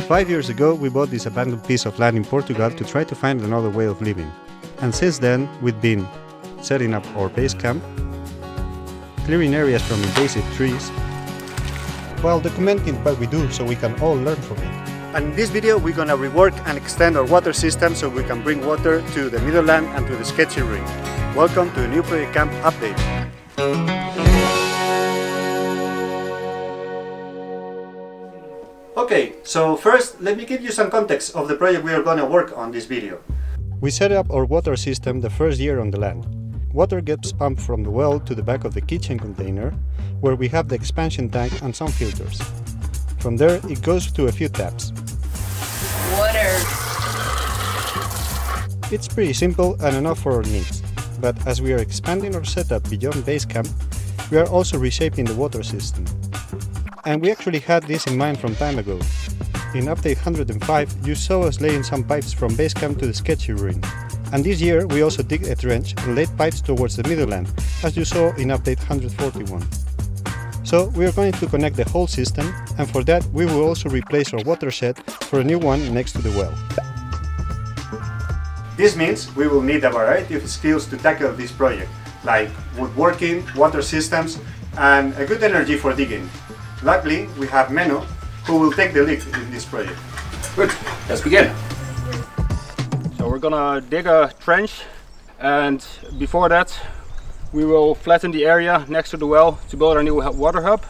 5 years ago we bought this abandoned piece of land in Portugal to try to find another way of living. And since then we've been setting up our base camp, clearing areas from invasive trees, while documenting what we do so we can all learn from it. And in this video we're gonna rework and extend our water system so we can bring water to the Midland and to the sketchy ruin. Welcome to a new Project Kamp update. Okay, so first let me give you some context of the project we are gonna work on this video. We set up our water system the first year on the land. Water gets pumped from the well to the back of the kitchen container, where we have the expansion tank and some filters. From there it goes to a few taps. Water! It's pretty simple and enough for our needs, but as we are expanding our setup beyond base camp, we are also reshaping the water system. And we actually had this in mind from time ago. In update 105 you saw us laying some pipes from base camp to the sketchy ruin. And this year we also dig a trench and laid pipes towards the Midland, as you saw in update 141. So we are going to connect the whole system, and for that we will also replace our watershed for a new one next to the well. This means we will need a variety of skills to tackle this project, like woodworking, water systems, and a good energy for digging. Luckily, we have Menno, who will take the lead in this project. Good, let's begin. So we're gonna dig a trench, and before that we will flatten the area next to the well to build our new water hub.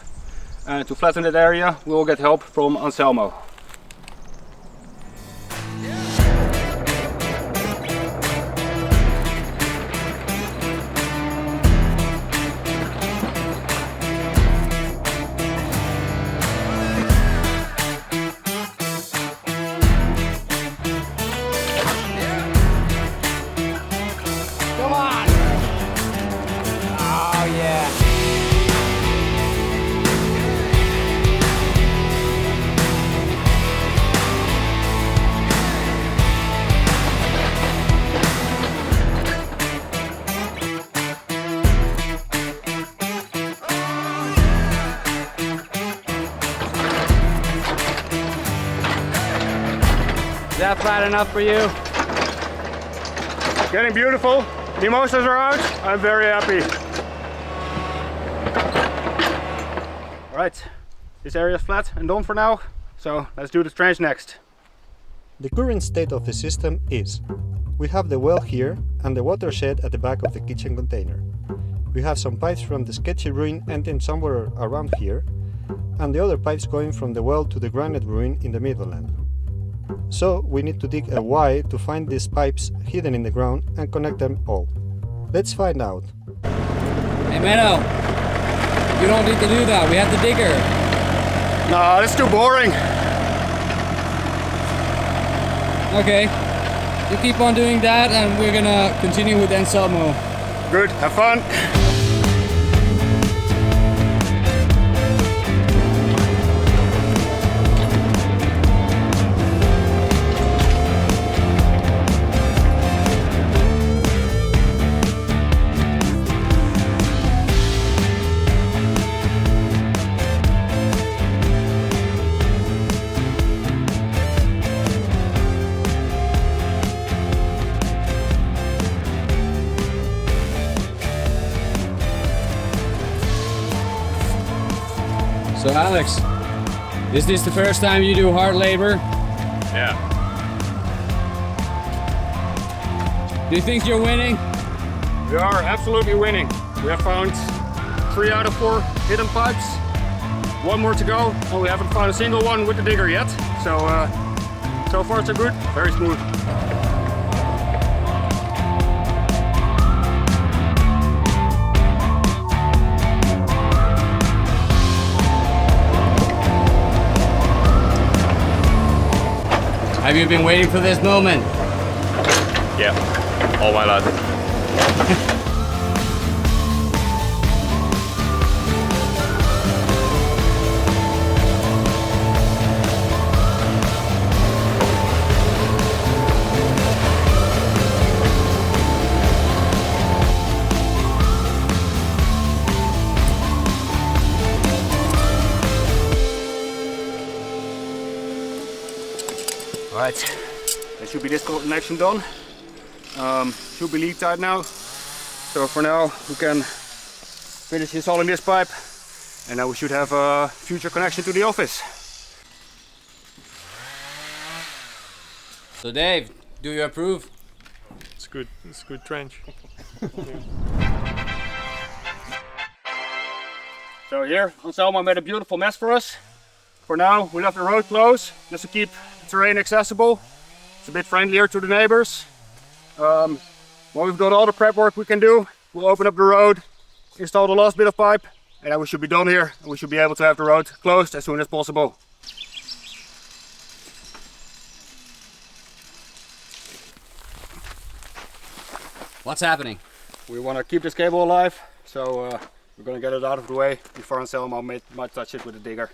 And to flatten that area we will get help from Anselmo. Is that flat enough for you? Getting beautiful. Mimosas are out. I'm very happy. Alright, this area is flat and done for now. So let's do the trench next. The current state of the system is: we have the well here and the watershed at the back of the kitchen container. We have some pipes from the sketchy ruin ending somewhere around here, and the other pipes going from the well to the granite ruin in the Midland. So we need to dig a Y to find these pipes hidden in the ground and connect them all. Let's find out. Hey Menno, you don't need to do that, we have the digger. Nah, that's too boring. Okay, you keep on doing that and we're gonna continue with Anselmo. Good, have fun. So Alex, is this the first time you do hard labor? Yeah. Do you think you're winning? We are absolutely winning. We have found 3 out of 4 hidden pipes. 1 more to go, and we haven't found a single one with the digger yet. So, so far so good, very smooth. Have you been waiting for this moment? Yeah, all my life. Alright, there should be this connection done. Should be leak tight now. So for now we can finish installing this pipe and now we should have a future connection to the office. So Dave, do you approve? It's good trench. So here, Anselmo made a beautiful mess for us. For now, we left the road closed just to keep the terrain accessible. It's a bit friendlier to the neighbors. When we've got all the prep work we can do, we'll open up the road, install the last bit of pipe, and then we should be done here. And we should be able to have the road closed as soon as possible. What's happening? We want to keep this cable alive, so we're going to get it out of the way before Anselmo might touch it with a digger.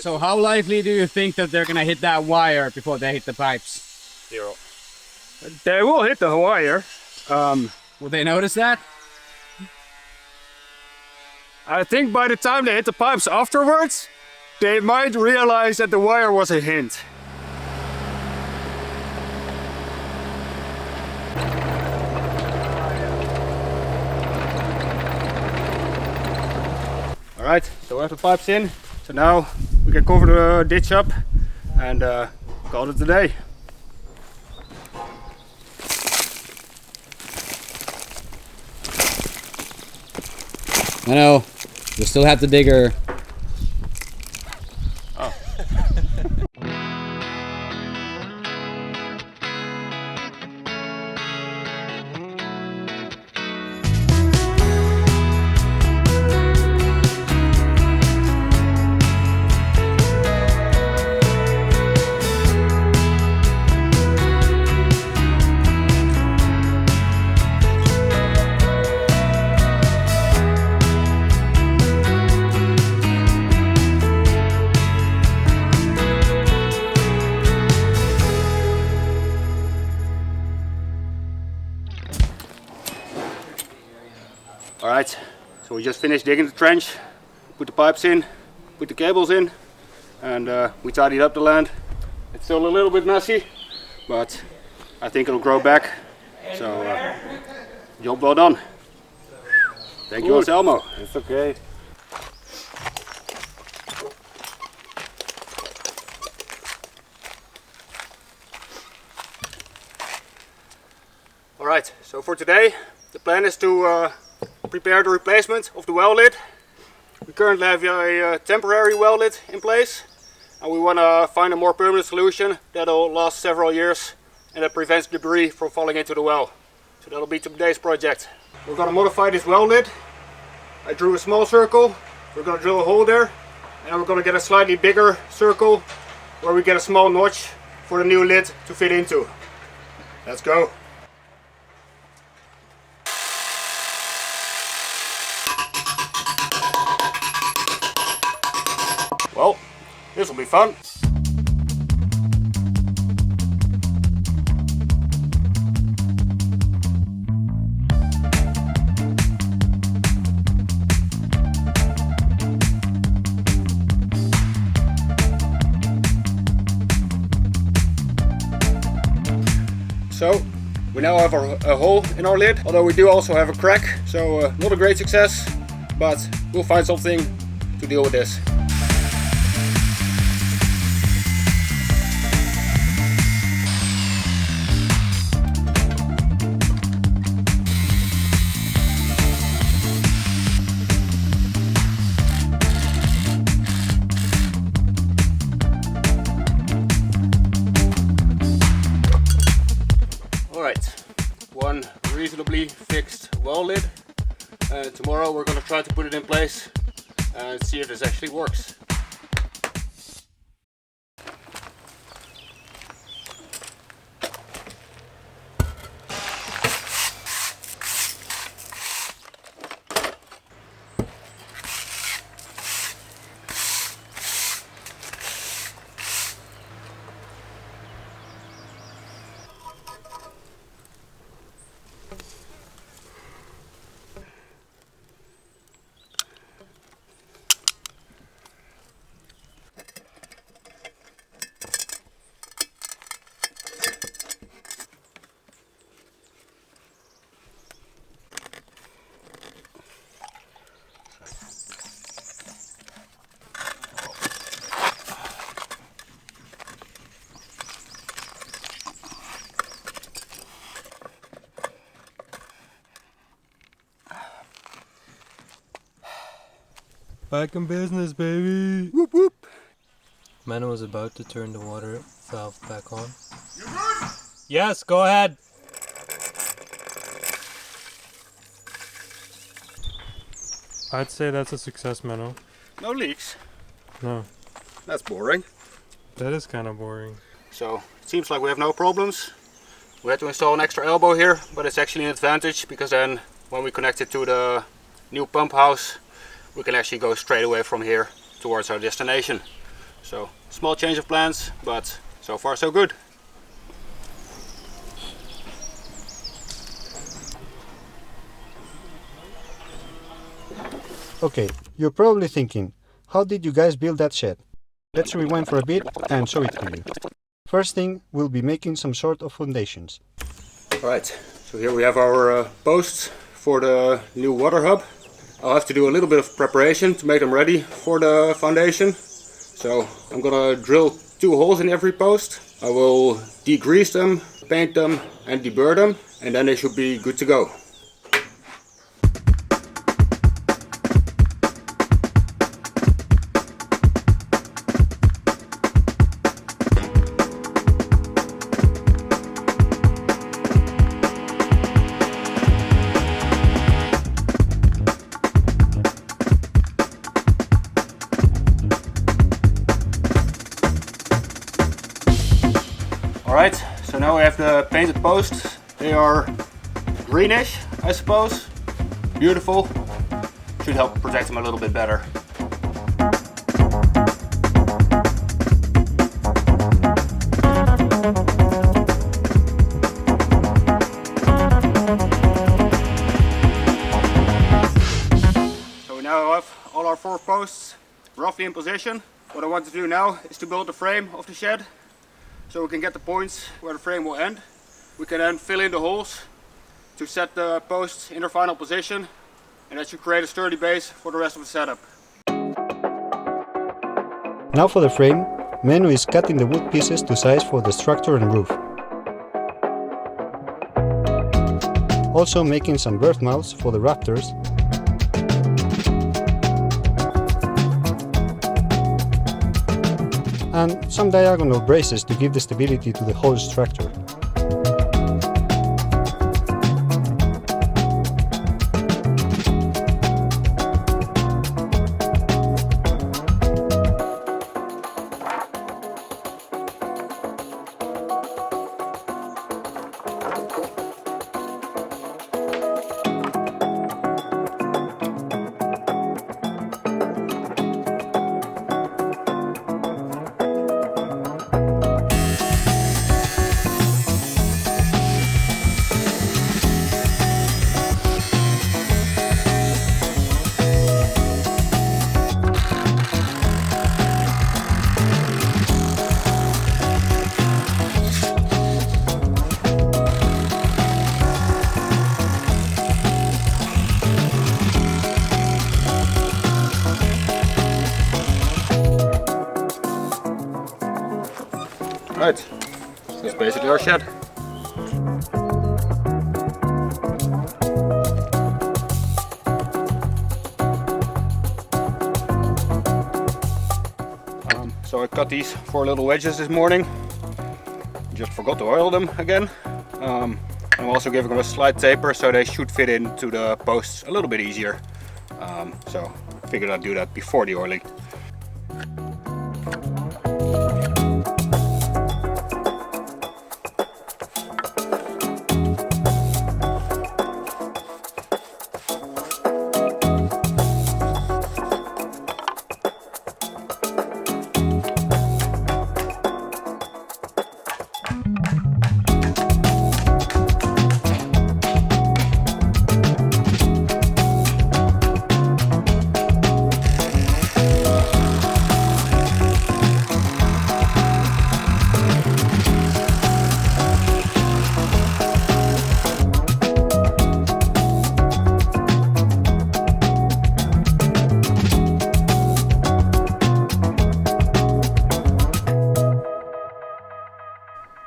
So how likely do you think that they're gonna hit that wire before they hit the pipes? 0. They will hit the wire. Will they notice that? I think by the time they hit the pipes afterwards, they might realize that the wire was a hint. Alright, so we have the pipes in. So now we can cover the ditch up and call it a day. I know, we still have the digger. Oh. Alright, so we just finished digging the trench, put the pipes in, put the cables in, and we tidied up the land. It's still a little bit messy, but I think it'll grow back. So, job well done. Thank you, Anselmo. It's okay. Alright, so for today, the plan is to prepare the replacement of the well lid. We currently have a temporary well lid in place, and we want to find a more permanent solution that'll last several years and that prevents debris from falling into the well. So that'll be today's project. We're going to modify this well lid. I drew a small circle, we're going to drill a hole there, and we're going to get a slightly bigger circle where we get a small notch for the new lid to fit into. Let's go! Well, this will be fun. So, we now have a hole in our lid, although we do also have a crack, so not a great success, but we'll find something to deal with this. reasonably fixed well lid. And tomorrow we're going to try to put it in place and see if this actually works. Back in business, baby. Whoop whoop! Mano is about to turn the water valve back on. You good? Yes, go ahead. I'd say that's a success, Mano. No leaks. No, That's boring. that is kind of boring. So it seems like we have no problems. We had to install an extra elbow here, but it's actually an advantage because then when we connect it to the new pump house, we can actually go straight away from here towards our destination. So small change of plans, but so far so good. Okay, you're probably thinking, how did you guys build that shed? Let's rewind for a bit and show it to you. First thing, we'll be making some sort of foundations. Alright, so here we have our posts for the new water hub. I'll have to do a little bit of preparation to make them ready for the foundation. So I'm gonna drill 2 holes in every post. I will degrease them, paint them and deburr them, and then they should be good to go. Alright, so now we have the painted posts. They are greenish, I suppose. Beautiful. Should help protect them a little bit better. So we now have all our 4 posts roughly in position. What I want to do now is to build the frame of the shed, so we can get the points where the frame will end. We can then fill in the holes to set the posts in their final position, and that should create a sturdy base for the rest of the setup. Now for the frame, Manu is cutting the wood pieces to size for the structure and roof. Also making some berth mounts for the rafters. And some diagonal braces to give the stability to the whole structure. Right, so that's basically our shed. So I cut these 4 little wedges this morning. Just forgot to oil them again. I'm also giving them a slight taper so they should fit into the posts a little bit easier. So I figured I'd do that before the oiling.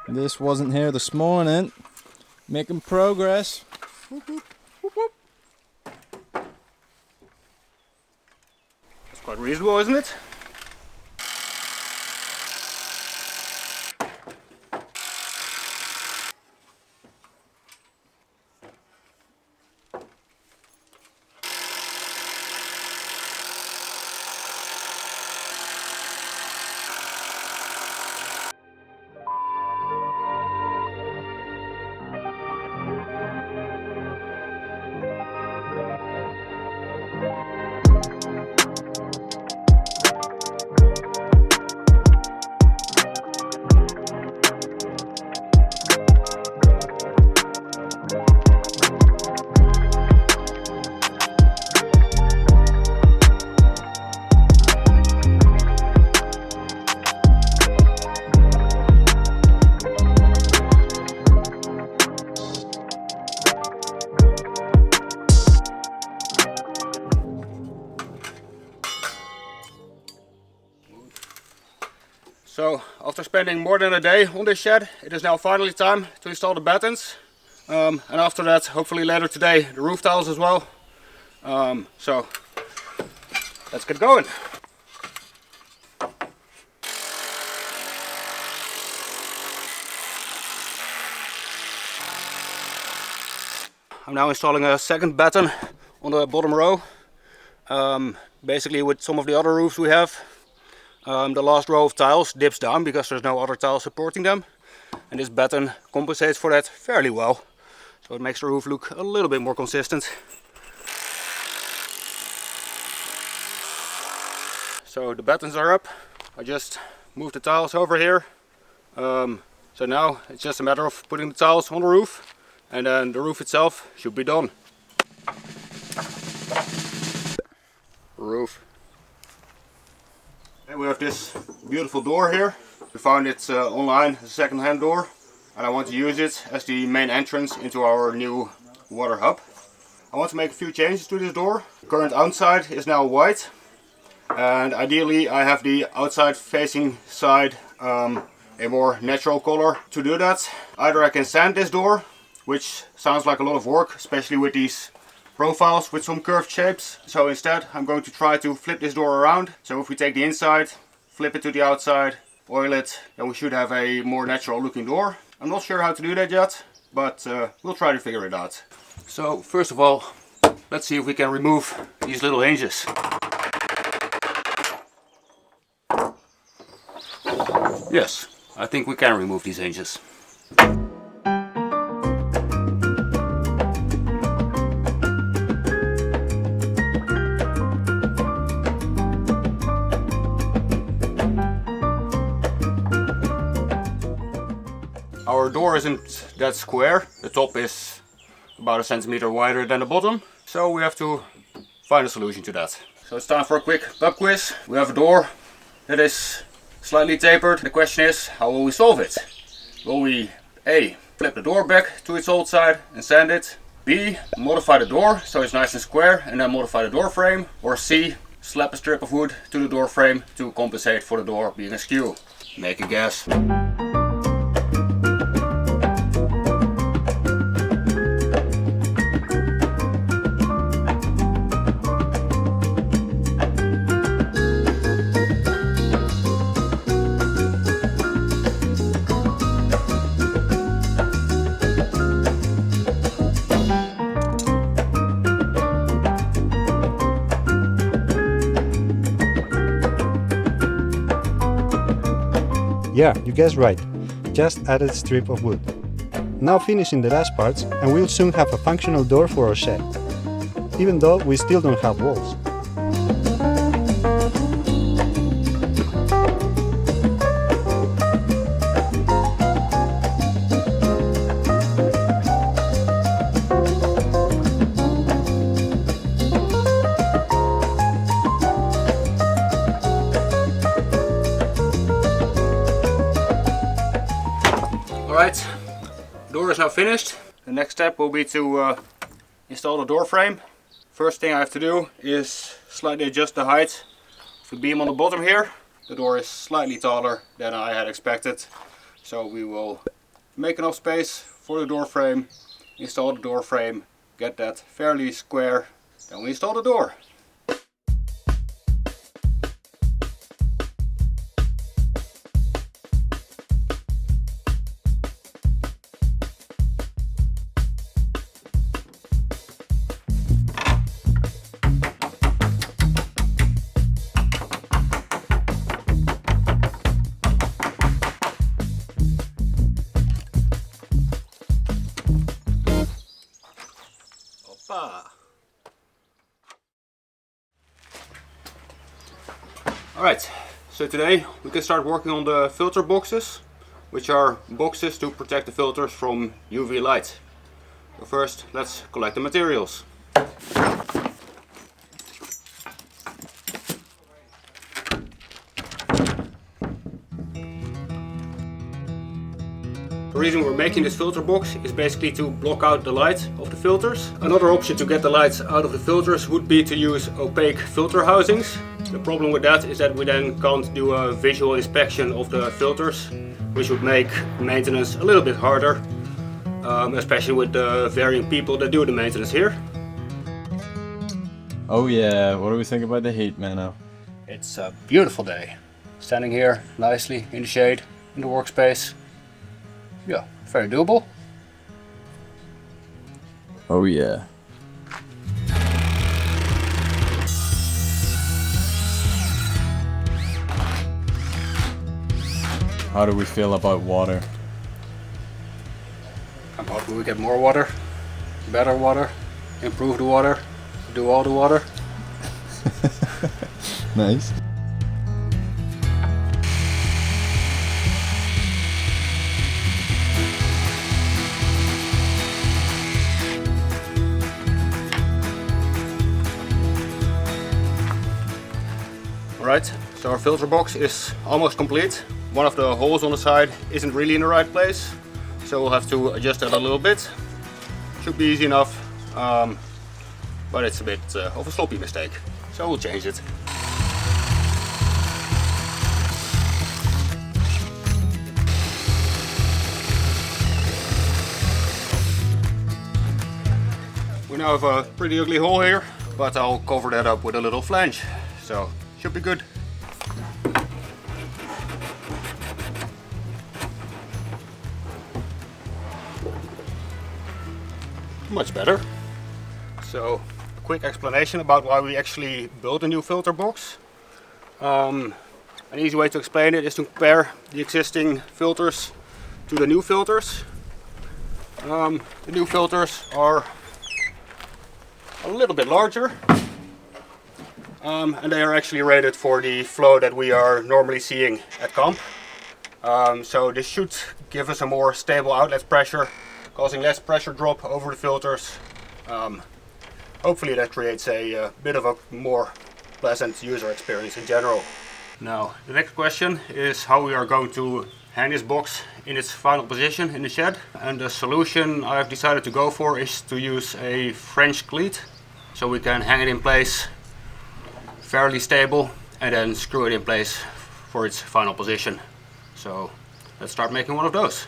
This wasn't here this morning. Making progress. That's quite reasonable, isn't it? So after spending more than a day on this shed, it is now finally time to install the battens. And after that, hopefully later today, the roof tiles as well. So let's get going. I'm now installing a second batten on the bottom row. Basically with some of the other roofs we have, the last row of tiles dips down because there's no other tiles supporting them. And this batten compensates for that fairly well. So it makes the roof look a little bit more consistent. So the battens are up. I just moved the tiles over here. So now it's just a matter of putting the tiles on the roof, and then the roof itself should be done. Roof. And we have this beautiful door here. We found it online, a second-hand door, and I want to use it as the main entrance into our new water hub. I want to make a few changes to this door. The current outside is now white, and ideally I have the outside facing side a more natural color. To do that, either I can sand this door, which sounds like a lot of work, especially with these profiles with some curved shapes. So instead I'm going to try to flip this door around. So if we take the inside, flip it to the outside, oil it, then we should have a more natural looking door. I'm not sure how to do that yet, but we'll try to figure it out. So first of all, let's see if we can remove these little hinges. Yes, I think we can remove these hinges. Our door isn't that square. The top is about a centimeter wider than the bottom, so we have to find a solution to that. So it's time for a quick pub quiz. We have a door that is slightly tapered. The question is, how will we solve it? Will we A, flip the door back to its old side and sand it? B, modify the door so it's nice and square and then modify the door frame? Or C, slap a strip of wood to the door frame to compensate for the door being askew? Make a guess. Yeah, you guessed right. Just added a strip of wood. Now finishing the last parts and we'll soon have a functional door for our shed. Even though we still don't have walls. Alright, door is now finished. The next step will be to install the door frame. First thing I have to do is slightly adjust the height of the beam on the bottom here. The door is slightly taller than I had expected, so we will make enough space for the door frame, install the door frame, get that fairly square, then we install the door. Alright, so today we can start working on the filter boxes, which are boxes to protect the filters from UV light. So first, let's collect the materials. The reason we're making this filter box is basically to block out the light of the filters. Another option to get the lights out of the filters would be to use opaque filter housings. The problem with that is that we then can't do a visual inspection of the filters, which would make maintenance a little bit harder, especially with the varying people that do the maintenance here. Oh yeah, what do we think about the heat, Mano? It's a beautiful day. Standing here nicely in the shade, in the workspace. Yeah, very doable. Oh yeah. How do we feel about water? I'm hoping we get more water, better water, improve the water, do all the water. Nice. Alright, so our filter box is almost complete. One of the holes on the side isn't really in the right place, so we'll have to adjust that a little bit. Should be easy enough, but it's a bit of a sloppy mistake, so we'll change it. We now have a pretty ugly hole here, but I'll cover that up with a little flange, so should be good. Much better. So, a quick explanation about why we actually built a new filter box. An easy way to explain it is to compare the existing filters to the new filters. The new filters are a little bit larger, and they are actually rated for the flow that we are normally seeing at Kamp. So this should give us a more stable outlet pressure, causing less pressure drop over the filters. Hopefully that creates a bit of a more pleasant user experience in general. Now, the next question is how we are going to hang this box in its final position in the shed. And the solution I've decided to go for is to use a French cleat, so we can hang it in place fairly stable and then screw it in place for its final position. So let's start making one of those.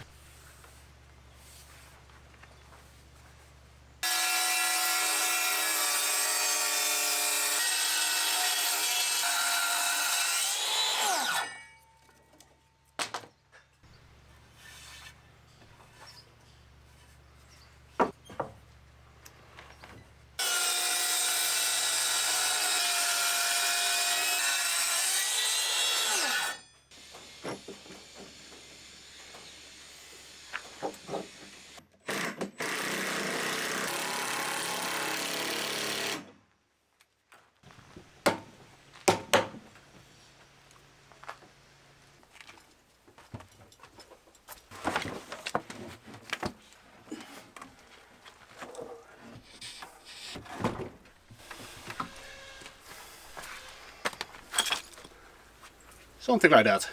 Something like that.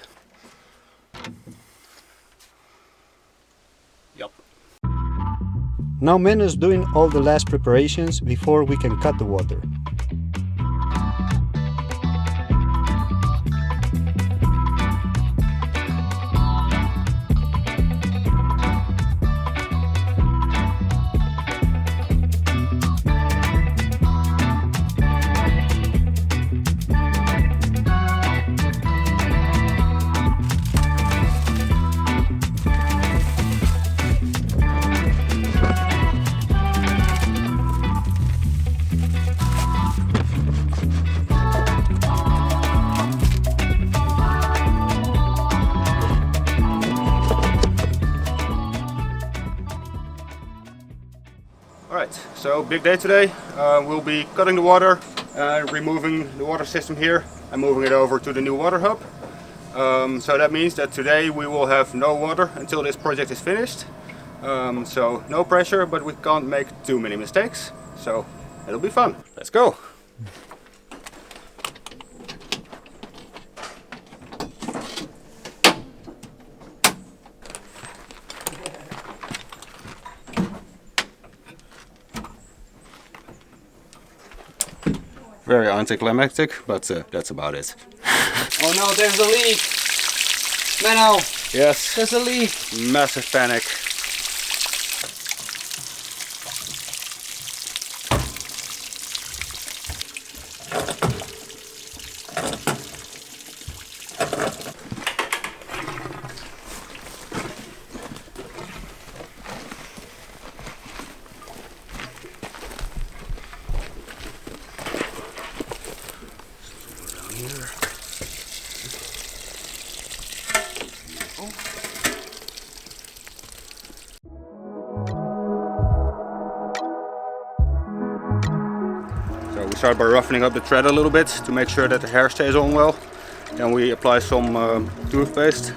Yep. Now Menno's doing all the last preparations before we can cut the water. Alright, so big day today. We'll be cutting the water, removing the water system here and moving it over to the new water hub. So that means that today we will have no water until this project is finished. So no pressure, but we can't make too many mistakes. So it'll be fun. Let's go! Very anticlimactic, but that's about it. Oh no, there's a leak! Menno, Yes, there's a leak! massive panic. So we start by roughening up the thread a little bit to make sure that the hair stays on well. Then we apply some toothpaste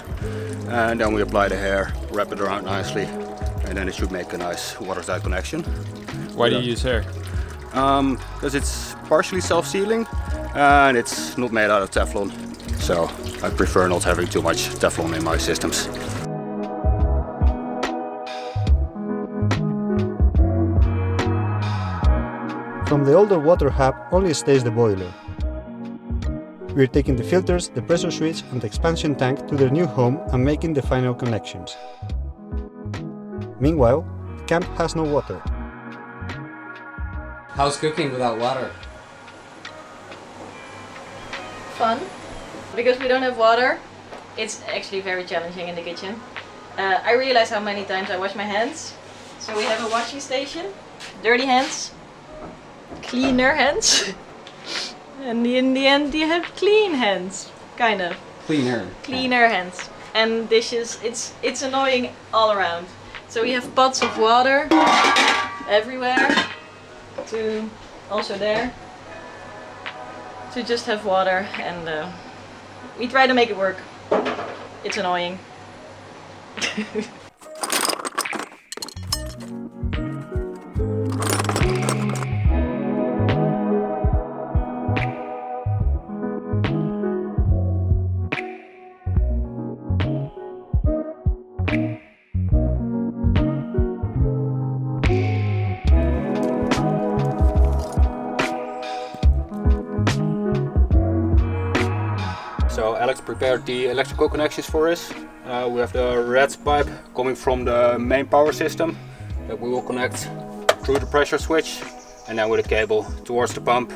and then we apply the hair, wrap it around nicely, and then it should make a nice watertight connection. Why do you use hair? Because it's partially self-sealing and it's not made out of Teflon. So I prefer not having too much Teflon in my systems. From the older water hub only stays the boiler. We're taking the filters, the pressure switch and the expansion tank to their new home and making the final connections. Meanwhile, the camp has no water. How's cooking without water? Fun. Because we don't have water, it's actually very challenging in the kitchen. I realize how many times I wash my hands. So we have a washing station, dirty hands, cleaner hands, and in the end you have clean hands, kind of. Cleaner hands. And dishes, it's annoying all around. So we have pots of water everywhere, to also there, to just have water, and we try to make it work. It's annoying. So Alex prepared the electrical connections for us. We have the red pipe coming from the main power system that we will connect through the pressure switch and then with a cable towards the pump,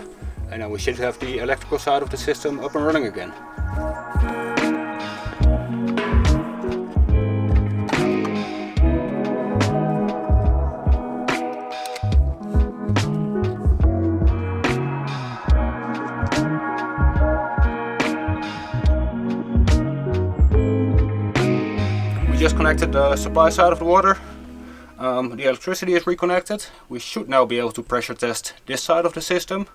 and then we should have the electrical side of the system up and running again. We just connected the supply side of the water. The electricity is reconnected. We should now be able to pressure test this side of the system.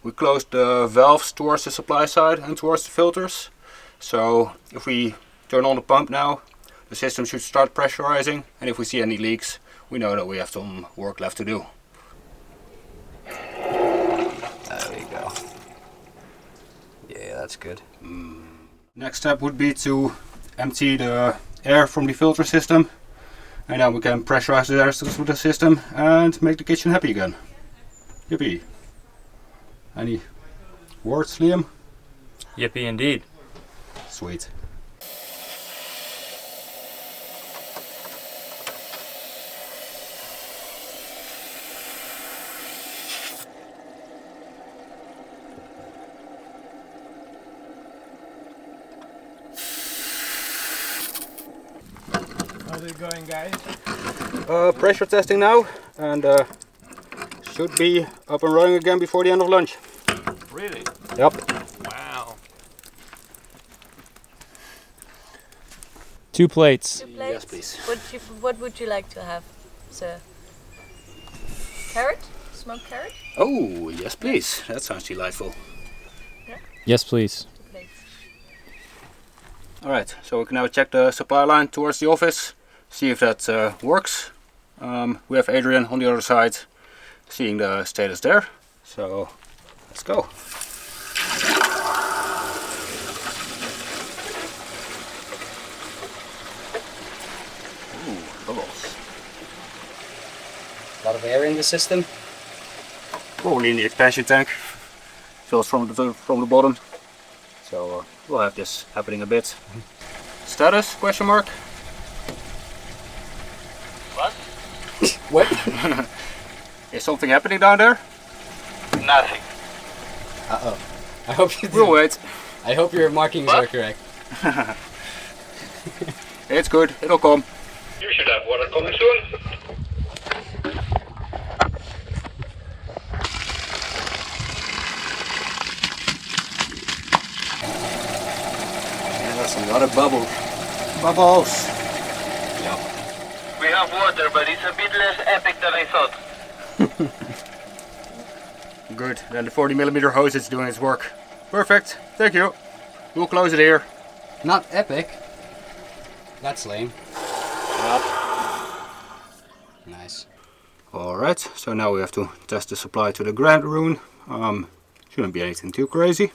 We closed the valves towards the supply side and towards the filters. So if we turn on the pump now, the system should start pressurizing, and if we see any leaks, we know that we have some work left to do. There we go. Yeah, that's good. Next step would be to empty the air from the filter system, and then we can pressurize the air through the system and make the kitchen happy again. Yippee! Any words, Liam? Yippee indeed. Sweet. How's it going, guys? Pressure testing now, and should be up and running again before the end of lunch. Really? Yep. Wow. 2 plates. 2 plates? Yes, please. What would you like to have, sir? Carrot? Smoked carrot? Oh, yes, please. That sounds delightful. Yes, please. 2 plates. Alright, so we can now check the supply line towards the office, see if that works. We have Adrian on the other side, seeing the status there. So, let's go. Ooh, bubbles. A lot of air in the system. Probably in the expansion tank. Fills from the bottom. So we'll have this happening a bit. Status? Question mark. What? What? Is something happening down there? Nothing. Uh-oh. I hope you We'll wait. I hope your markings are correct. It's good. It'll come. You should have water coming soon. Yeah, that's a lot of bubbles. Bubbles. We have water, but it's a bit less epic than I thought. Good. Then the 40mm hose is doing its work. Perfect. Thank you. We'll close it here. Not epic. That's lame. Nice. Alright, so now we have to test the supply to the Grand Rune. Shouldn't be anything too crazy.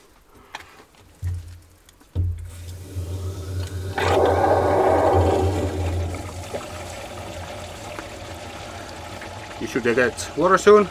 You should get water soon.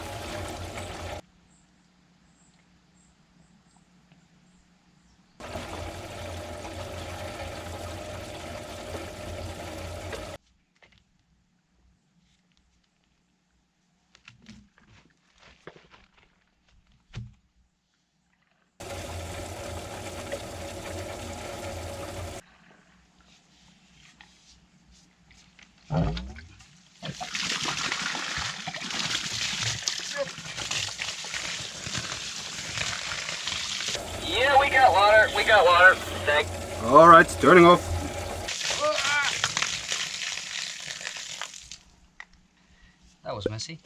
Yeah, we got water. We got water. Thank. Alright, turning off. That was messy.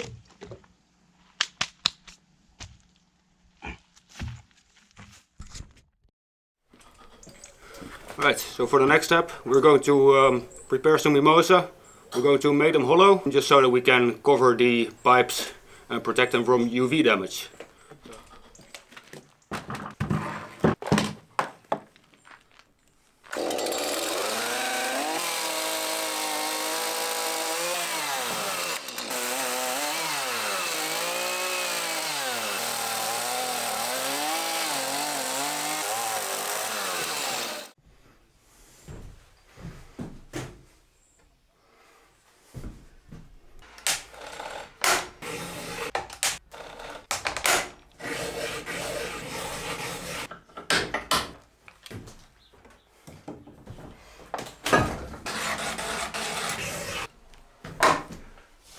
Right, so for the next step, we're going to prepare some Mimosa. We're going to make them hollow, just so that we can cover the pipes and protect them from UV damage.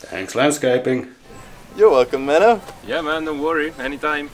Thanks, landscaping. You're welcome, Menno. Yeah man, don't worry, anytime.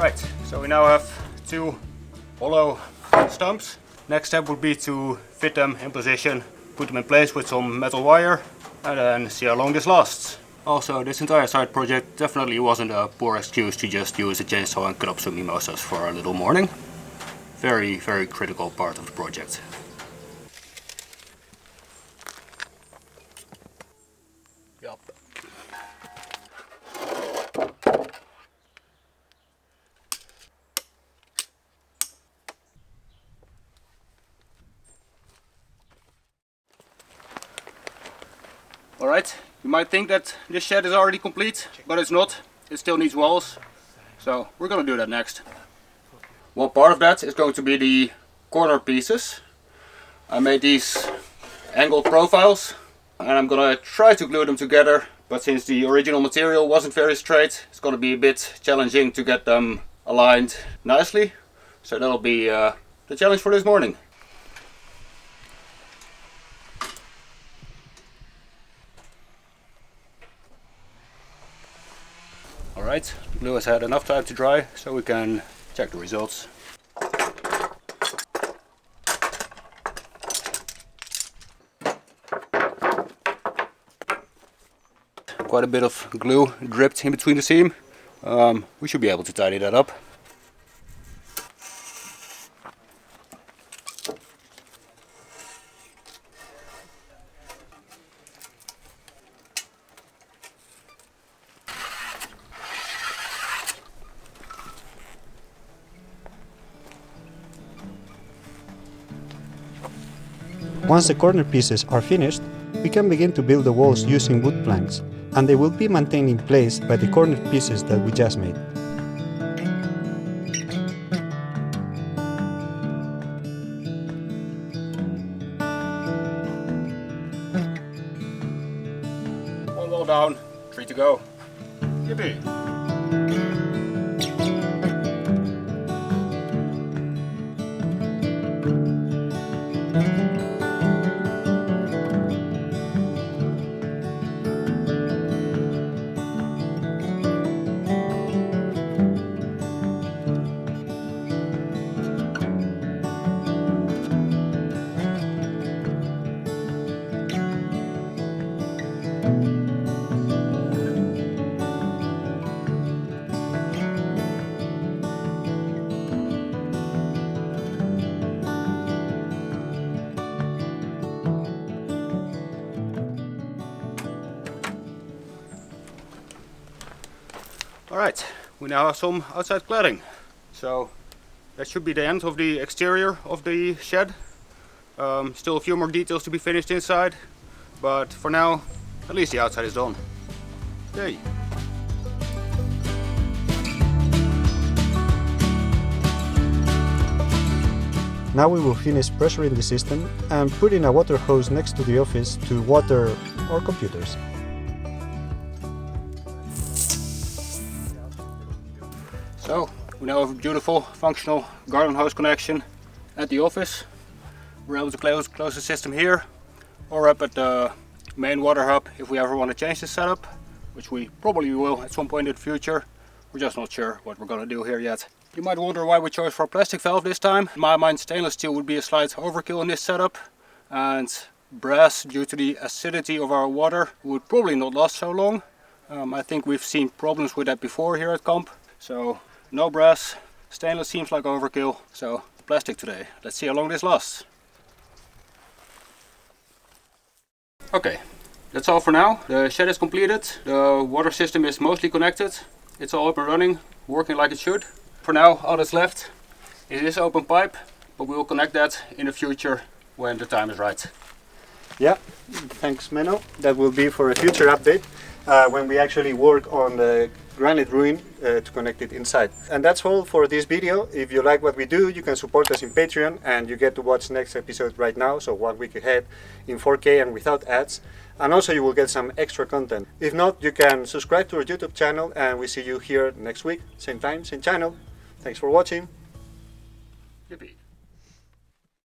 Right, so we now have 2 hollow stumps. Next step would be to fit them in position, put them in place with some metal wire, and then see how long this lasts. Also, this entire side project definitely wasn't a poor excuse to just use a chainsaw and cut up some mimosas for a little morning. Very, very critical part of the project. Yep. Alright, you might think that this shed is already complete, but it's not. It still needs walls, so we're gonna do that next. One part of that is going to be the corner pieces. I made these angled profiles and I'm gonna try to glue them together, but since the original material wasn't very straight, it's gonna be a bit challenging to get them aligned nicely. So that'll be the challenge for this morning. Alright, glue has had enough time to dry, so we can check the results. Quite a bit of glue dripped in between the seam. We should be able to tidy that up. Once the corner pieces are finished, we can begin to build the walls using wood planks, and they will be maintained in place by the corner pieces that we just made. One wall down, 3 to go. Yippee! Alright, we now have some outside cladding. So that should be the end of the exterior of the shed. Still a few more details to be finished inside, but for now, at least the outside is done. Yay! Now we will finish pressuring the system and putting a water hose next to the office to water our computers. So, we now have a beautiful, functional garden hose connection at the office. We're able to close the system here, or up at the main water hub if we ever want to change this setup, which we probably will at some point in the future. We're just not sure what we're going to do here yet. You might wonder why we chose for a plastic valve this time. In my mind, stainless steel would be a slight overkill in this setup, and brass, due to the acidity of our water, would probably not last so long. I think we've seen problems with that before here at Kamp. So no brass, stainless seems like overkill, so plastic today. Let's see how long this lasts. Okay, that's all for now. The shed is completed, the water system is mostly connected, it's all up and running, working like it should. For now, all that's left is this open pipe, but we will connect that in the future when the time is right. Yeah, thanks Menno. That will be for a future update when we actually work on the granite ruin to connect it inside. And that's all for this video. If you like what we do, you can support us in Patreon and you get to watch next episode right now, so 1 week ahead in 4K and without ads. And also you will get some extra content. If not, you can subscribe to our YouTube channel and we see you here next week, same time, same channel. Thanks for watching. Yippee.